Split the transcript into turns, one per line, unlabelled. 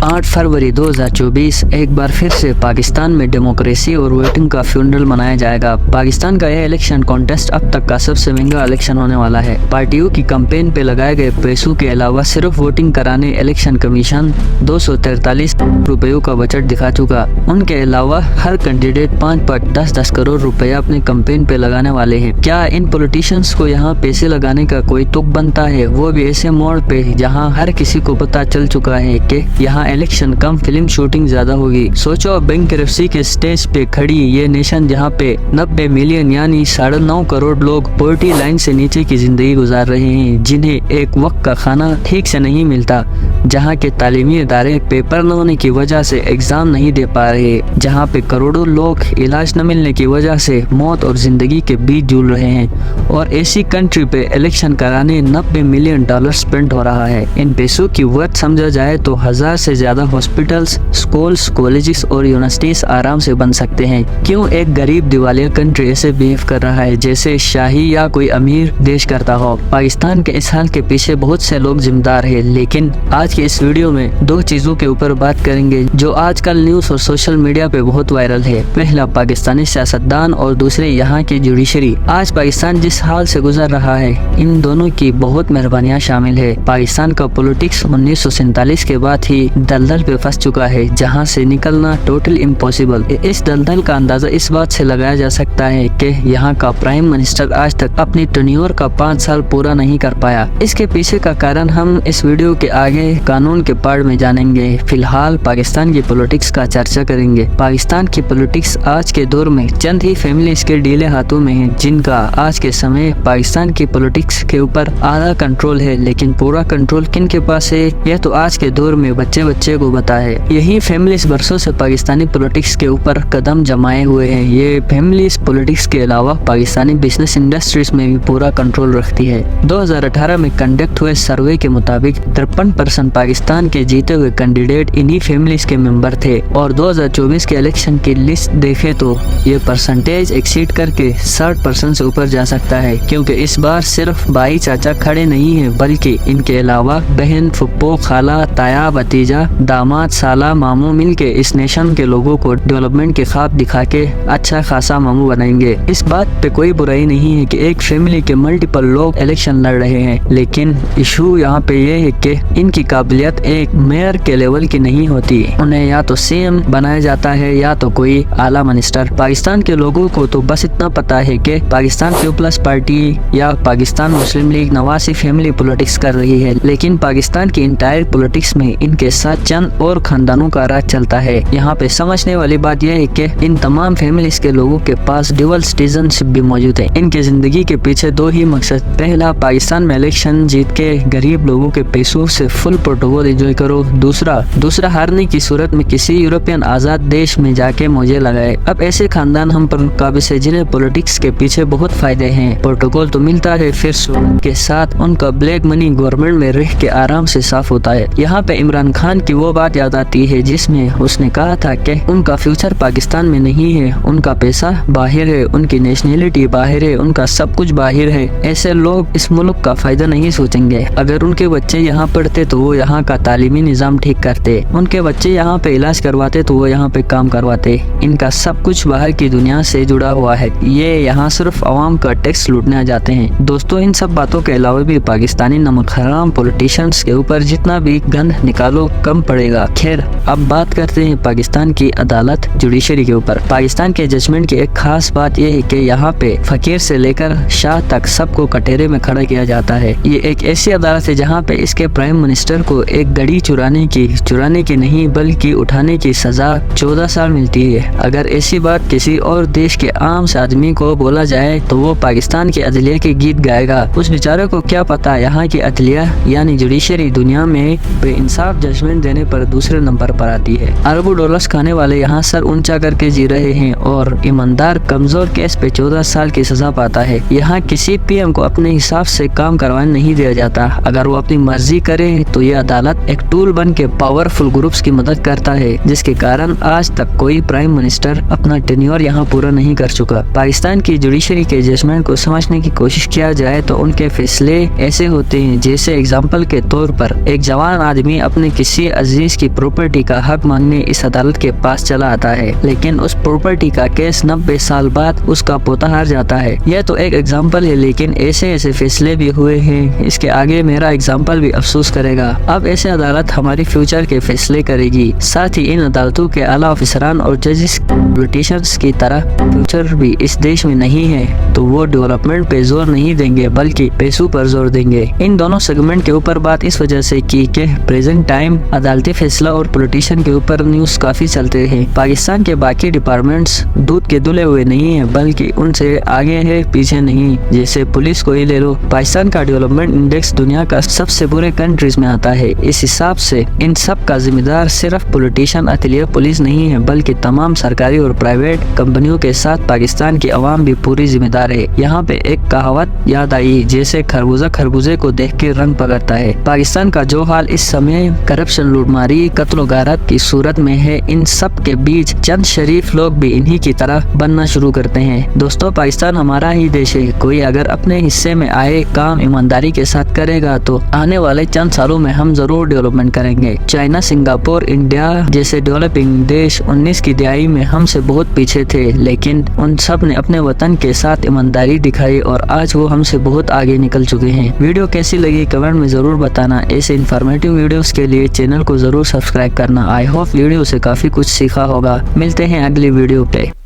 8 फरवरी 2024 एक बार फिर से पाकिस्तान में डेमोक्रेसी और वोटिंग का फ्यूनरल मनाया जाएगा। पाकिस्तान का यह इलेक्शन कॉन्टेस्ट अब तक का सबसे महंगा इलेक्शन होने वाला है। पार्टियों की कैंपेन पे लगाए गए पैसों के अलावा सिर्फ वोटिंग कराने इलेक्शन कमीशन 243 रुपयों का बजट दिखा चुका। उनके अलावा हर कैंडिडेट 5.10 करोड़ रुपए अपने कैंपेन पे लगाने वाले हैं। क्या इन पॉलिटिशियंस को यहाँ पैसे लगाने का कोई तुक बनता है, वो भी ऐसे मोड़ पे जहाँ हर किसी को पता चल चुका है कि यहाँ इलेक्शन कम फिल्म शूटिंग ज्यादा होगी। सोचो बैंकरप्सी के स्टेज पे खड़ी ये नेशन जहाँ पे 90 मिलियन यानी 9.5 करोड़ लोग पॉवर्टी लाइन से नीचे की जिंदगी गुजार रहे हैं, जिन्हें एक वक्त का खाना ठीक से नहीं मिलता, जहाँ के तालीमी इदारे पेपर न होने की वजह से एग्जाम नहीं दे पा रहे, जहाँ पे करोड़ों लोग इलाज न मिलने की वजह से मौत और जिंदगी के बीच जूझ रहे हैं। और ऐसी कंट्री पे इलेक्शन कराने 90 मिलियन डॉलर स्पेंड हो रहा है। इन पैसों की वर्थ समझा जाए तो 1000 से ज्यादा हॉस्पिटल्स, स्कूल्स, कॉलेजेस और यूनिवर्सिटीज आराम से बन सकते हैं। क्यों एक गरीब दिवालिया कंट्री ऐसे बिहेव कर रहा है जैसे शाही या कोई अमीर देश करता हो। पाकिस्तान के इस हाल के पीछे बहुत से लोग जिम्मेदार हैं, लेकिन आज के इस वीडियो में दो चीजों के ऊपर बात करेंगे जो आजकल न्यूज और सोशल मीडिया पे बहुत वायरल है। पहला पाकिस्तानी सियासतदान और दूसरे यहाँ की जुडिशरी। आज पाकिस्तान जिस हाल से गुजर रहा है, इन दोनों की बहुत मेहरबानियां शामिल है। पाकिस्तान का पॉलिटिक्स 1947 के बाद ही दलदल पे फंस चुका है, जहां से निकलना टोटल इम्पॉसिबल। इस दलदल का अंदाजा इस बात से लगाया जा सकता है कि यहाँ का प्राइम मिनिस्टर आज तक अपनी टेन्योर का 5 साल पूरा नहीं कर पाया। इसके पीछे का कारण हम इस वीडियो के आगे कानून के पार्ट में जानेंगे। फिलहाल पाकिस्तान की पॉलिटिक्स का चर्चा करेंगे। पाकिस्तान की पॉलिटिक्स आज के दौर में चंद ही फैमिलीज के ढीले हाथों में है, जिनका आज के समय पाकिस्तान की पॉलिटिक्स के ऊपर आधा कंट्रोल है, लेकिन पूरा कंट्रोल किन के पास है यह तो आज के दौर में बच्चे बच्चे को पता है। यही फैमिलीज बरसों से पाकिस्तानी पॉलिटिक्स के ऊपर कदम जमाए हुए हैं। ये फैमिलीज पॉलिटिक्स के अलावा पाकिस्तानी बिजनेस इंडस्ट्रीज में भी पूरा कंट्रोल रखती है। 2018 में कंडक्ट हुए सर्वे के मुताबिक 53% पाकिस्तान के जीते हुए कैंडिडेट इन्हीं फैमिलीज के मेंबर थे, और 2024 के इलेक्शन की लिस्ट देखे तो ये परसेंटेज एक्सीड करके 60% से ऊपर जा सकता है, क्योंकि इस बार सिर्फ भाई चाचा खड़े नहीं है, बल्कि इनके अलावा बहन, फुप्पो, खाला, ताया, भतीजा, दामाद, साला, मामू मिलके इस नेशन के लोगों को डेवलपमेंट के ख्वाब दिखा के अच्छा खासा मामू बनाएंगे। इस बात पे कोई बुराई नहीं है कि एक फैमिली के मल्टीपल लोग इलेक्शन लड़ रहे हैं, लेकिन इशू यहाँ पे ये है कि इनकी काबिलियत एक मेयर के लेवल की नहीं होती। उन्हें या तो सीएम बनाया जाता है या तो कोई आला मिनिस्टर। पाकिस्तान के लोगों को तो बस इतना पता है कि पाकिस्तान पीपल्स पार्टी या पाकिस्तान मुस्लिम लीग नवासी फैमिली पॉलिटिक्स कर रही है, लेकिन पाकिस्तान की इंटायर पॉलिटिक्स में इनके साथ चंद और खानदानों का राज चलता है। यहाँ पे समझने वाली बात यह है कि इन तमाम फैमिलीज के लोगों के पास ड्यूअल सिटीजनशिप भी मौजूद है। इनके जिंदगी के पीछे दो ही मकसद, पहला पाकिस्तान में इलेक्शन जीत के गरीब लोगों के पैसों से फुल प्रोटोकॉल एंजॉय करो, दूसरा हारने की सूरत में किसी यूरोपियन आजाद देश में जाके मौजे लगाए। अब ऐसे खानदान हम पर काबिज है जिन्हें पॉलिटिक्स के पीछे बहुत फायदे हैं। प्रोटोकॉल तो मिलता है, फिर के साथ उनका ब्लैक मनी गवर्नमेंट में रह के आराम से साफ होता है। यहाँ पे इमरान खान की वो बात याद आती है जिसमें उसने कहा था कि उनका फ्यूचर पाकिस्तान में नहीं है, उनका पैसा बाहर है, उनकी नेशनलिटी बाहर है, उनका सब कुछ बाहर है। ऐसे लोग इस मुल्क का फायदा नहीं सोचेंगे। अगर उनके बच्चे यहाँ पढ़ते तो वो यहाँ का तालीमी निजाम ठीक करते, उनके बच्चे यहाँ पे इलाज करवाते तो वो यहाँ पे काम करवाते। इनका सब कुछ बाहर की दुनिया से जुड़ा हुआ है, ये यहाँ सिर्फ आवाम का टैक्स लूटने आ जाते हैं। दोस्तों, इन सब बातों के अलावा भी पाकिस्तानी नमक हराम पॉलिटिशियंस के ऊपर जितना भी गंद निकालो कम पड़ेगा। खैर, अब बात करते हैं पाकिस्तान की अदालत जुडिशरी के ऊपर। पाकिस्तान के जजमेंट की एक खास बात यह है कि यहाँ पे फकीर से लेकर शाह तक सबको कटहरे में खड़ा किया जाता है। ये एक ऐसी अदालत है जहाँ पे इसके प्राइम मिनिस्टर को एक घड़ी चुराने की नहीं बल्कि उठाने की सजा 14 साल मिलती है। अगर ऐसी बात किसी और देश के आम आदमी को बोला जाए तो वो पाकिस्तान के अदलिया के गीत गाएगा। उस बेचारे को क्या पता यहाँ की अदलिया यानी जुडिशरी दुनिया में बेइंसाफ जजमेंट देने पर दूसरे नंबर पर आती है। अरबों डॉलर्स खाने वाले यहाँ सर ऊंचा करके जी रहे हैं और ईमानदार कमजोर केस पे 14 साल की सजा पाता है। यहाँ किसी पीएम को अपने हिसाब से काम करवाने नहीं दिया जाता। अगर वो अपनी मर्जी करे तो ये अदालत एक टूल बन के पावरफुल ग्रुप्स की मदद करता है, जिसके कारण आज तक कोई प्राइम मिनिस्टर अपना टेन्योर यहाँ पूरा नहीं कर चुका। पाकिस्तान की जुडिशरी के जजमेंट को समझने की कोशिश किया जाए तो उनके फैसले ऐसे होते हैं जैसे एग्जाम्पल के तौर पर एक जवान आदमी अपने किसी अजीज की प्रॉपर्टी का हक मांगने इस अदालत के पास चला आता है, लेकिन उस प्रॉपर्टी का केस 90 साल बाद उसका पोता हार जाता है। यह तो एक एग्जाम्पल है, लेकिन ऐसे ऐसे फैसले भी हुए हैं, इसके आगे मेरा एग्जाम्पल भी अफसोस करेगा। अब ऐसे अदालत हमारी फ्यूचर के फैसले करेगी। साथ ही इन अदालतों के आला ऑफिसरान और जजेस पॉलिटिशियंस की तरह फ्यूचर भी इस देश में नहीं है, तो वो डेवलपमेंट पे जोर नहीं देंगे बल्कि पैसों पर जोर देंगे। इन दोनों सेगमेंट के ऊपर बात इस वजह से की कि प्रेजेंट टाइम अदालती फैसला और पॉलिटिशियन के ऊपर न्यूज काफी चलते हैं। पाकिस्तान के बाकी डिपार्टमेंट्स दूध के धुले हुए नहीं है, बल्कि उनसे आगे है पीछे नहीं। जैसे पुलिस को ही ले लो, पाकिस्तान का डेवलपमेंट इंडेक्स दुनिया का सबसे बुरे कंट्रीज में आता है। इस हिसाब से इन सब का जिम्मेदार सिर्फ पॉलिटिशियन अतलिया पुलिस नहीं है, बल्कि तमाम सरकारी और प्राइवेट कंपनियों के साथ पाकिस्तान की आवाम भी पूरी जिम्मेदार है। यहाँ पे एक कहावत याद आई, जैसे खरबूजा खरबूजे को देख के रंग पकड़ता है। पाकिस्तान का जो हाल इस समय करप्शन, लूटमारी, कत्ल गारत की सूरत में है, इन सब के बीच चंद शरीफ लोग भी इन्हीं की तरह बनना शुरू करते हैं। दोस्तों, पाकिस्तान हमारा ही देश है। कोई अगर अपने हिस्से में आए काम ईमानदारी के साथ करेगा तो आने वाले चंद सालों में हम जरूर डेवलपमेंट करेंगे। चाइना, सिंगापुर, इंडिया जैसे डेवलपिंग देश 19 की दहाई में हमसे बहुत पीछे थे, लेकिन उन सब ने अपने वतन के साथ ईमानदारी दिखाई और आज वो हमसे बहुत आगे निकल चुके हैं। वीडियो कैसी लगी कमेंट में जरूर बताना। ऐसे इन्फॉर्मेटिव वीडियोस के लिए चैनल को जरूर सब्सक्राइब करना। आई होप वीडियो से काफी कुछ सीखा होगा। मिलते हैं अगली वीडियो पे।